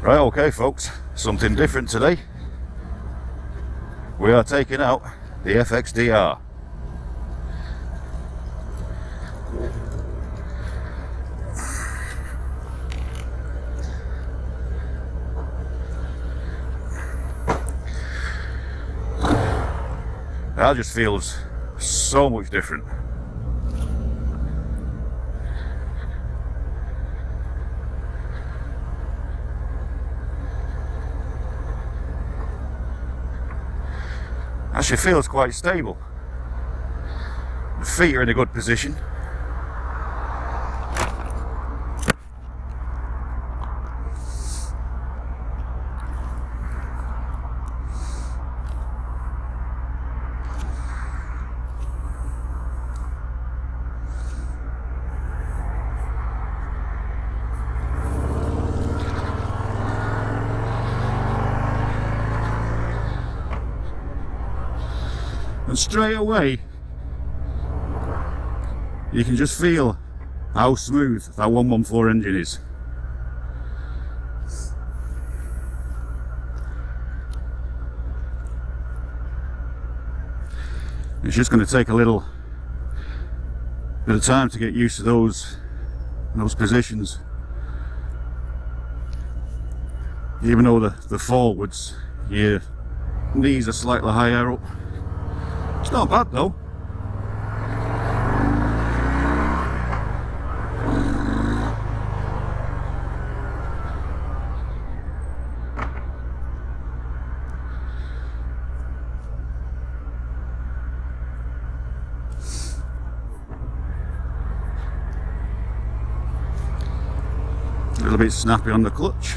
Right, okay folks, something different today. We are taking out the FXDR. That just feels so much different. Actually feels quite stable. The feet are in a good position. And straight away, you can just feel how smooth that 114 engine is. It's just going to take a little bit of time to get used to those positions. Even though the forwards, your knees are slightly higher up. It's not bad though. A little bit snappy on the clutch.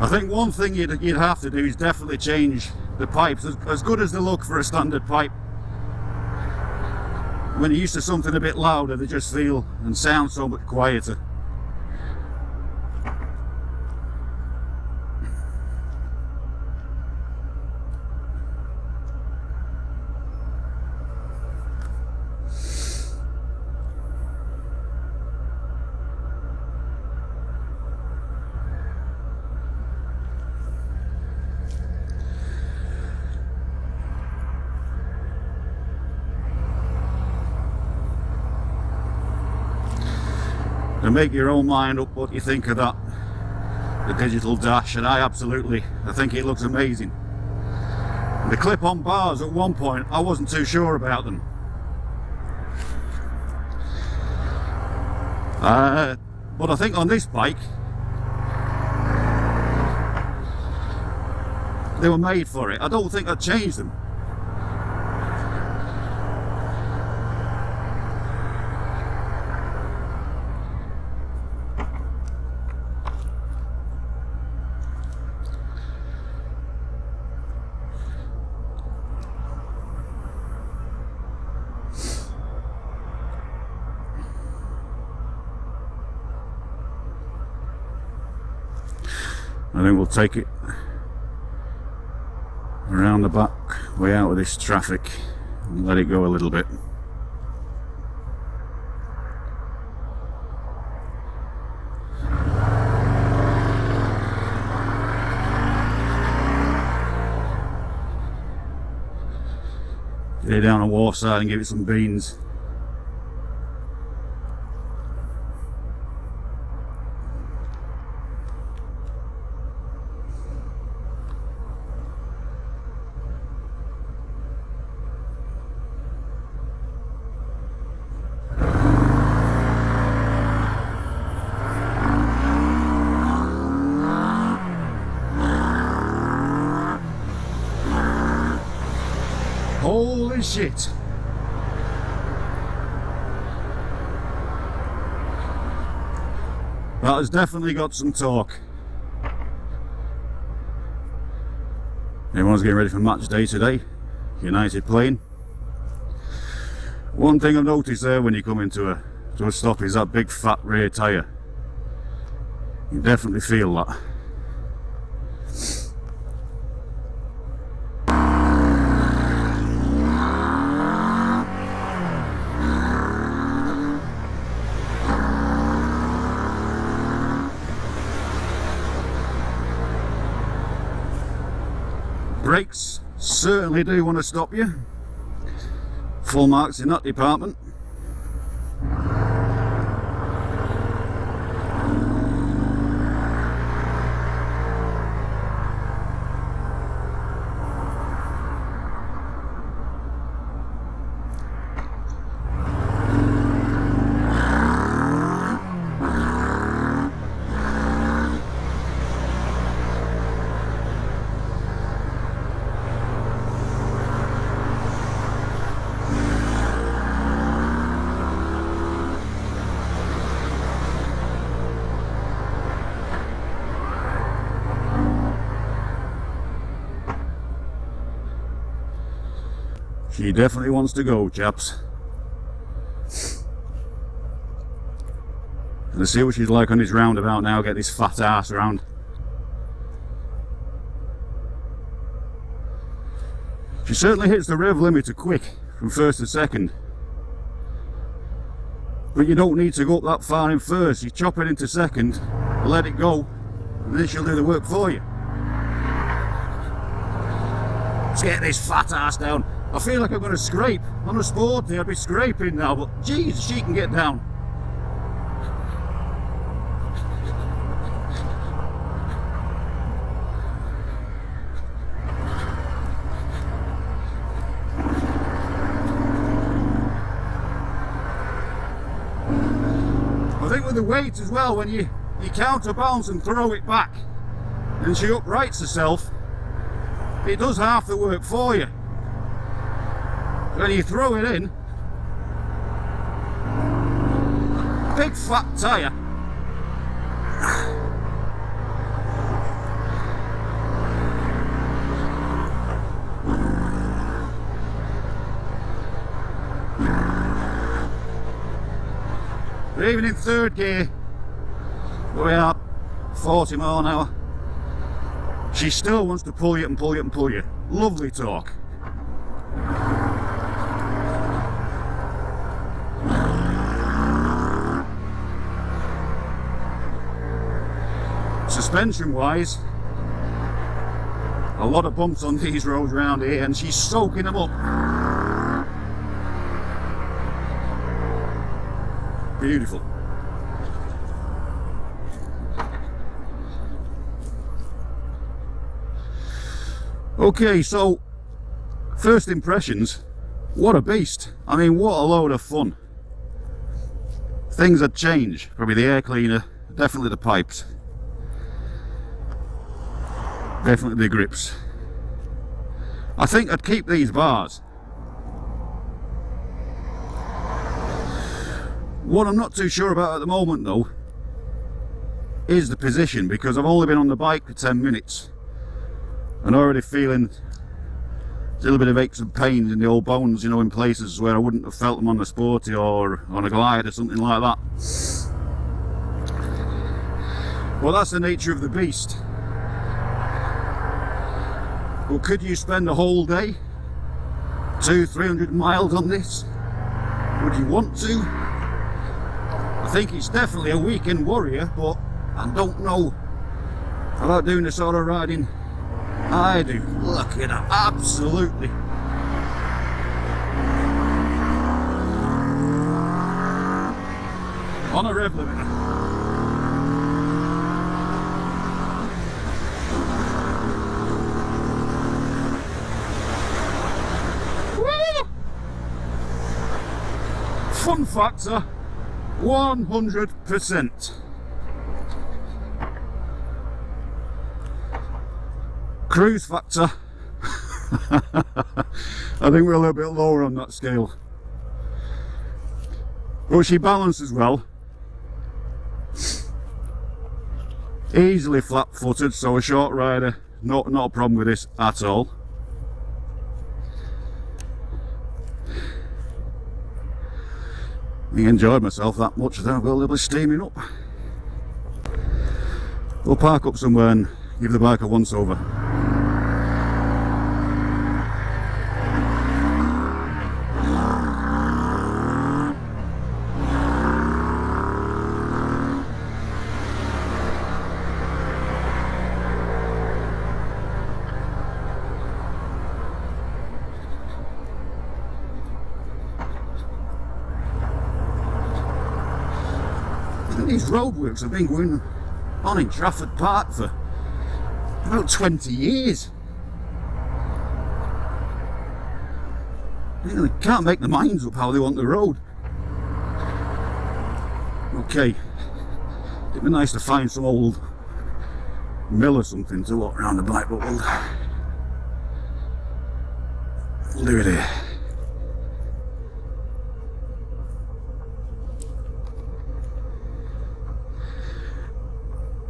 I think one thing you'd have to do is definitely change the pipes. As good as they look for a standard pipe, when you're used to something a bit louder, they just feel and sound so much quieter. And make your own mind up what you think of that, the digital dash, and I think it looks amazing. The clip-on bars, at one point I wasn't too sure about them, but I think on this bike they were made for it. I don't think I'd change them. I think we'll take it around the back, way out of this traffic, and let it go a little bit. Get it down the wharf side and give it some beans. Holy shit! That has definitely got some torque. Everyone's getting ready for match day today. United playing. One thing I've noticed there when you come into a stop is that big fat rear tyre. You definitely feel that. Brakes certainly do want to stop you. Full marks in that department. She definitely wants to go, chaps. Let's see what she's like on this roundabout now, get this fat ass around. She certainly hits the rev limiter quick from first to second. But you don't need to go up that far in first. You chop it into second, let it go, and then she'll do the work for you. Let's get this fat ass down. I feel like I'm going to scrape. On a Sporty, I'd be scraping now, but geez, she can get down. I think with the weight as well, when you counterbalance and throw it back, and she uprights herself, it does half the work for you. When you throw it in, big fat tyre. But even in third gear, we are 40 mile an hour, she still wants to pull you and pull you and pull you. Lovely torque. Suspension wise, a lot of bumps on these roads around here, and she's soaking them up. Beautiful. Okay, so first impressions, what a beast. I mean, what a load of fun. Things had changed, probably the air cleaner, definitely the pipes. Definitely the grips. I think I'd keep these bars. What I'm not too sure about at the moment though is the position, because I've only been on the bike for 10 minutes and already feeling a little bit of aches and pains in the old bones, you know, in places where I wouldn't have felt them on the Sporty or on a Glide or something like that. Well, that's the nature of the beast. Well, could you spend a whole day, 200-300 miles on this? Would you want to? I think it's definitely a weekend warrior, but I don't know about doing the sort of riding I do. Look at that, absolutely. On a rev limiter. Fun factor, 100%. Cruise factor, I think we're a little bit lower on that scale. But she balances well. Easily flat-footed, so a short rider, not a problem with this at all. I enjoyed myself that much that I've got a little bit steaming up. We'll park up somewhere and give the bike a once over. these roadworks have been going on in Trafford Park for about 20 years. You know, they can't make their minds up how they want the road. Okay, it'd be nice to find some old mill or something to walk around the back, but we'll do it here.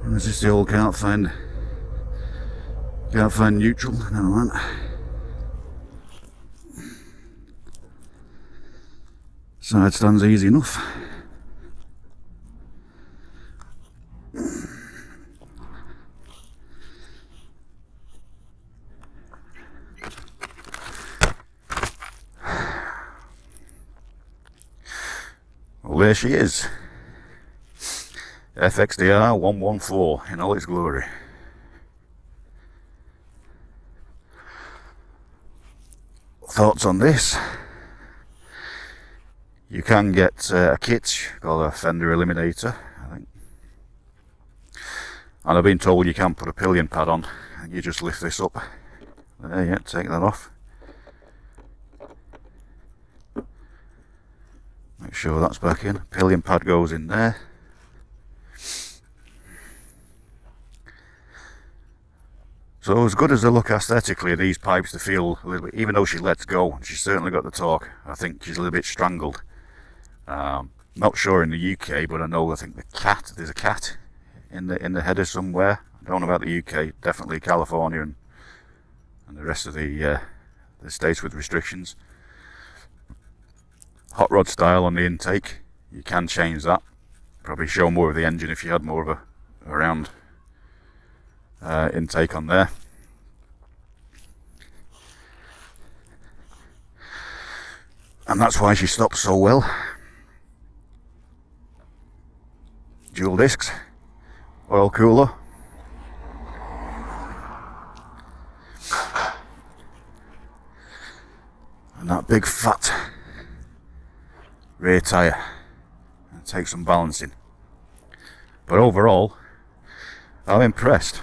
And there's just the old can't find neutral. Never mind. Side stand's easy enough. Well, there she is. FXDR 114 in all its glory. Thoughts on this? You can get a kit called a fender eliminator, I think. And I've been told you can put a pillion pad on. You just lift this up. There, yeah, take that off. Make sure that's back in. Pillion pad goes in there. So as good as they look aesthetically, these pipes, they feel a little bit, even though she lets go, and she's certainly got the torque, I think she's a little bit strangled. Not sure in the UK, but I think there's a cat in the header somewhere. I don't know about the UK, definitely California and the rest of the states with restrictions. Hot rod style on the intake, you can change that. Probably show more of the engine if you had more of a round intake on there. And that's why she stops so well. Dual discs, oil cooler, and that big fat rear tyre, and take some balancing. But overall, I'm impressed.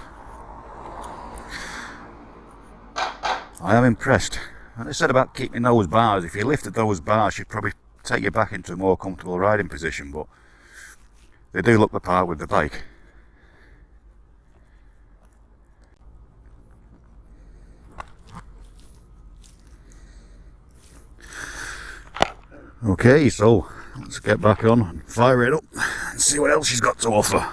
I am impressed. And I said about keeping those bars, if you lifted those bars, she'd probably take you back into a more comfortable riding position, but they do look the part with the bike. Okay, so let's get back on and fire it up and see what else she's got to offer.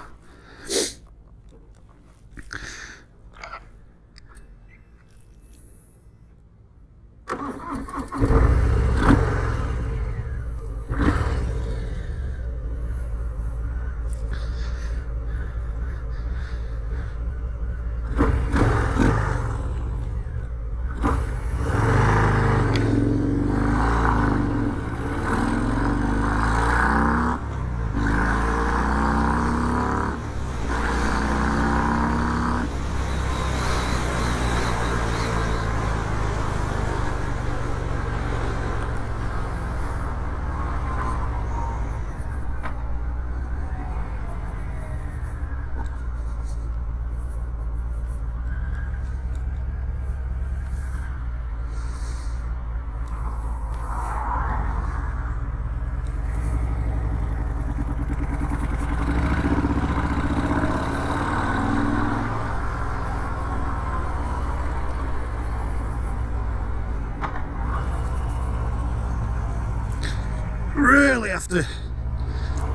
Really have to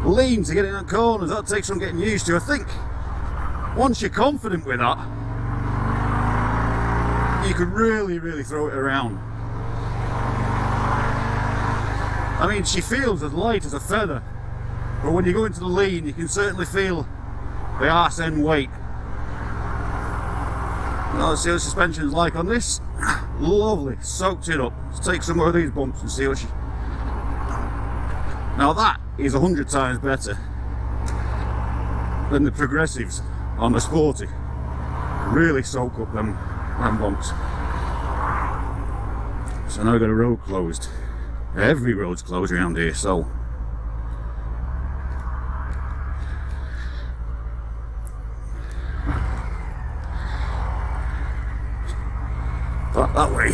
lean to get in that corners. That takes some getting used to. I think once you're confident with that, you can really throw it around. I mean, she feels as light as a feather, but when you go into the lean, you can certainly feel the arse end weight. Let's see what suspension's like on this. Lovely, soaked it up. Let's take some more of these bumps and see what she... Now that is 100 times better than the progressives on the Sporty. Really soak up them bumps. So now I've got a road closed. Every road's closed around here, so that way.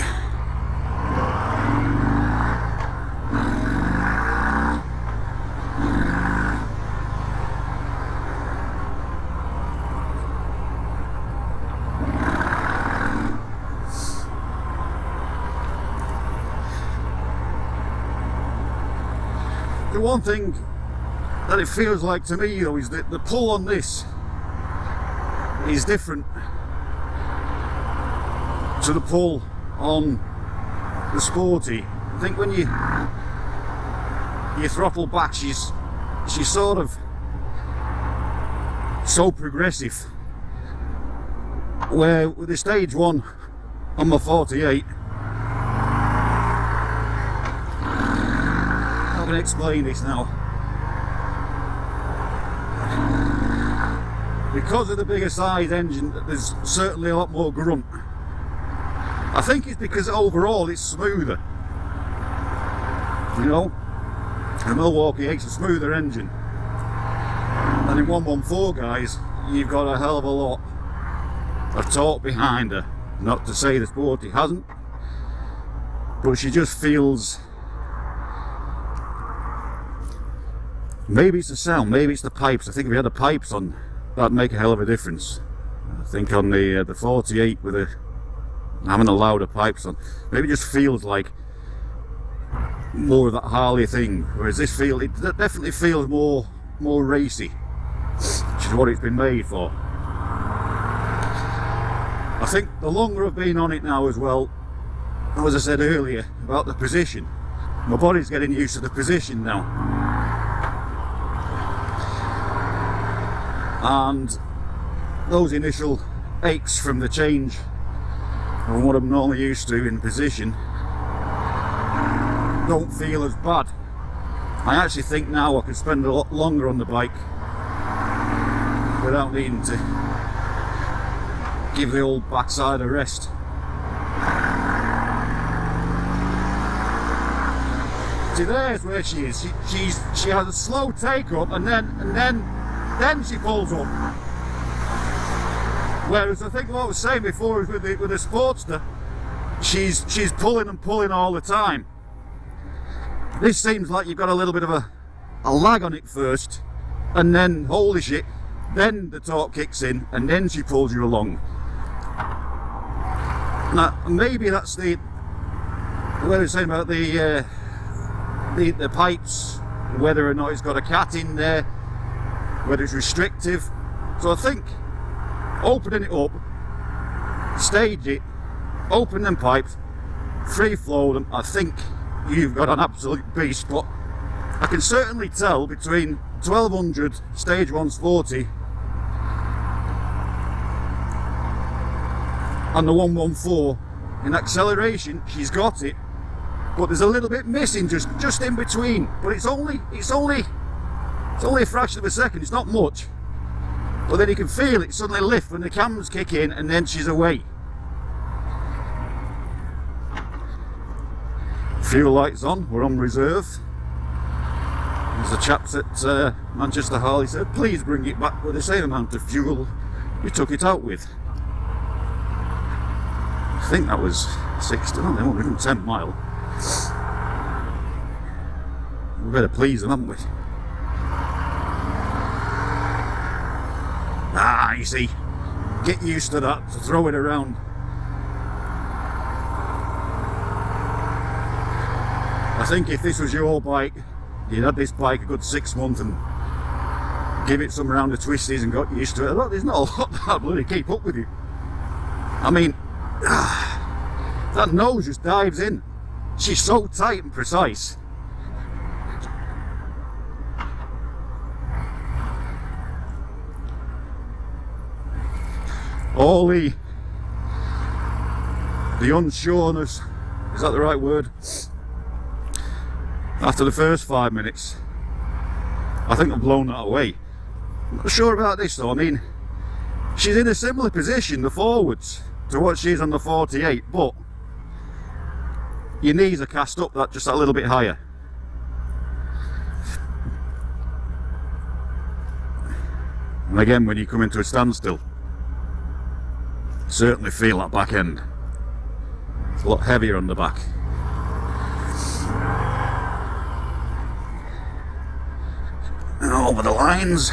The one thing that it feels like to me though is that the pull on this is different to the pull on the Sporty. I think when you throttle back, she's sort of so progressive, where with the stage 1 on my 48, I can explain this now. Because of the bigger size engine, there's certainly a lot more grunt. I think it's because overall it's smoother. You know, the Milwaukee 8's a smoother engine. And in 114 guys, you've got a hell of a lot of torque behind her. Not to say the Sporty hasn't, but she just feels... Maybe it's the sound, maybe it's the pipes. I think if we had the pipes on, that'd make a hell of a difference. I think on the 48 with having the louder pipes on, maybe it just feels like more of that Harley thing. Whereas this it definitely feels more racy, which is what it's been made for. I think the longer I've been on it now as well, as I said earlier about the position, my body's getting used to the position now. And those initial aches from the change from what I'm normally used to in position don't feel as bad. I actually think now I could spend a lot longer on the bike without needing to give the old backside a rest. See, there's where she is. She has a slow take up and then she pulls up. Whereas I think what I was saying before is with the Sportster, she's pulling and pulling all the time. This seems like you've got a little bit of a lag on it first, and then holy shit, then the torque kicks in, and then she pulls you along. Now maybe that's the way I was saying about the pipes, whether or not it's got a cat in there, whether it's restrictive. So I think opening it up, stage it, open them pipes, free flow them, I think you've got an absolute beast. But I can certainly tell between 1200 stage 1's 40 and the 114 in acceleration, she's got it, but there's a little bit missing just in between. But it's only a fraction of a second, it's not much. But then you can feel it suddenly lift when the cams kick in, and then she's away. Fuel lights on, we're on reserve. As the chaps at Manchester Harley said, please bring it back with the same amount of fuel you took it out with. I think that was 60, no, they won't even 10 mile. We better please them, haven't we? Ah, you see, get used to that, to throw it around. I think if this was your bike, you'd had this bike a good 6 months and give it some round of twisties and got used to it. Look, there's not a lot that bloody keep up with you. I mean, that nose just dives in. She's so tight and precise. All the unsureness, is that the right word? After the first 5 minutes, I think I've blown that away. I'm not sure about this though. I mean, she's in a similar position, the forwards, to what she is on the 48, but your knees are cast up just a little bit higher. And again, when you come into a standstill, certainly feel that back end. It's a lot heavier on the back. And over the lines.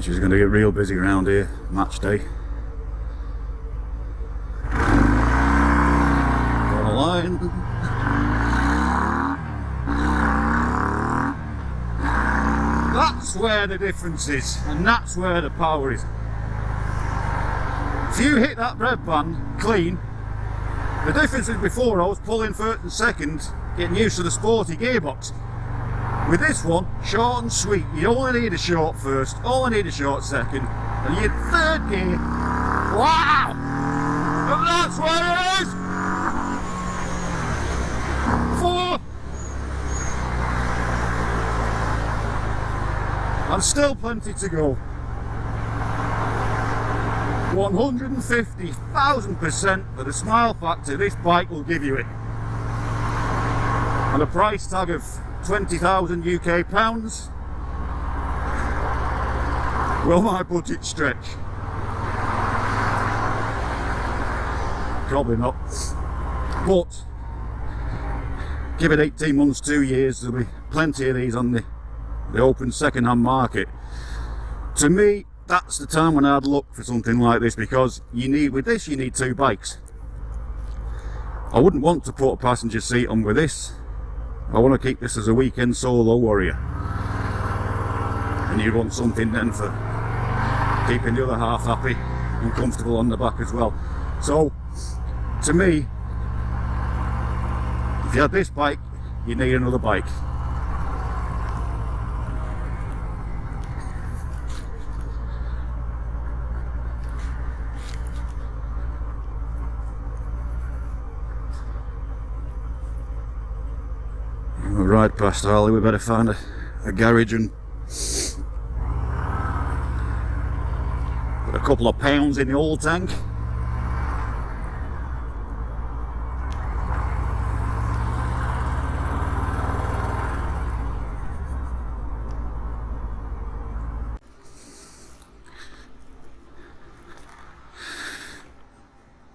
She's going to get real busy around here, match day. On a line. That's where the difference is, and that's where the power is. If you hit that bread band clean, the difference is before I was pulling first and second, getting used to the sporty gearbox. With this one, short and sweet, you only need a short first, only need a short second, and your third gear, wow! And that's where it is! 4! And still plenty to go. 150,000% for the smile factor this bike will give you it. And a price tag of 20,000 UK pounds. Will my budget stretch? Probably not. But give it 18 months, 2 years, there'll be plenty of these on the open second-hand market. To me, that's the time when I'd look for something like this, because with this you need 2 bikes. I wouldn't want to put a passenger seat on with this. I want to keep this as a weekend solo warrior, and you want something then for keeping the other half happy and comfortable on the back as well. So to me, if you had this bike, you need another bike. We'll ride past Harley, we better find a garage and put a couple of pounds in the oil tank.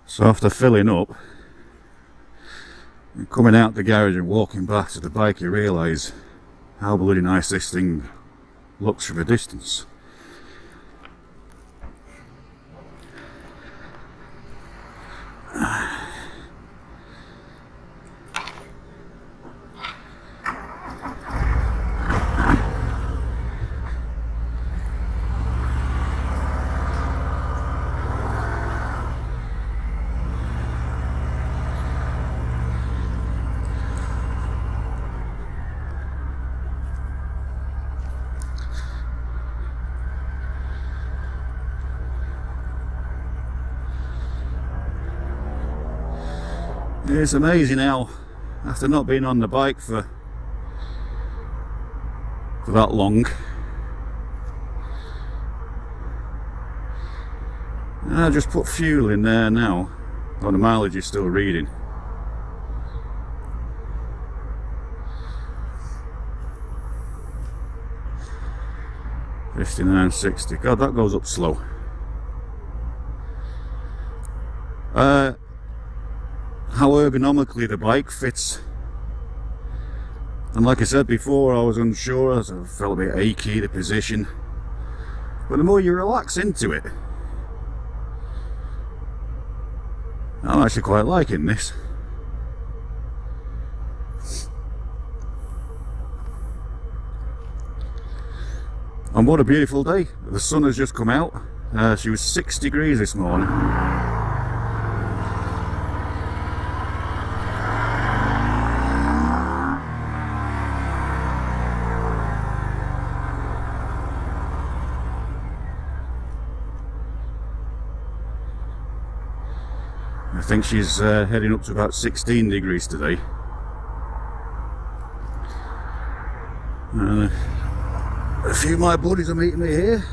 So after filling up, and coming out the garage and walking back to the bike, you realise how bloody nice this thing looks from a distance. It's amazing how, after not being on the bike for that long, I just put fuel in there now. Oh, the mileage is still reading. $59.60. God, that goes up slow. How ergonomically the bike fits, and like I said before, I was unsure, I felt a bit achy, the position, but the more you relax into it, I'm actually quite liking this. And what a beautiful day. The sun has just come out. She was 6 degrees this morning. I think she's heading up to about 16 degrees today. A few of my buddies are meeting me here.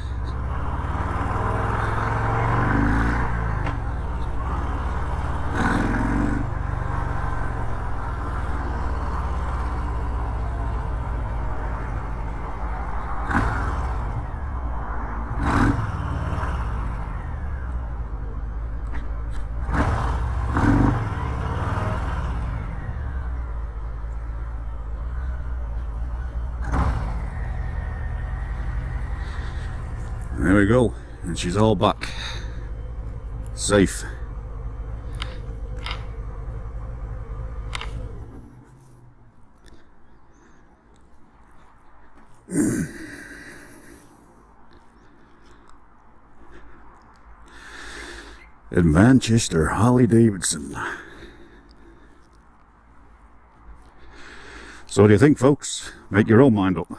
There we go, and she's all back, safe. In Manchester, Harley Davidson. So what do you think, folks? Make your own mind up.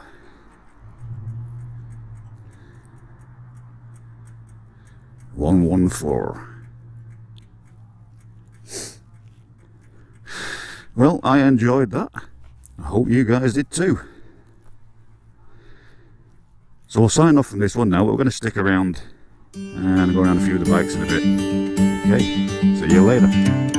$114. Well, I enjoyed that. I hope you guys did too. So we'll sign off from this one now. We're going to stick around and go around a few of the bikes in a bit. Okay, see you later.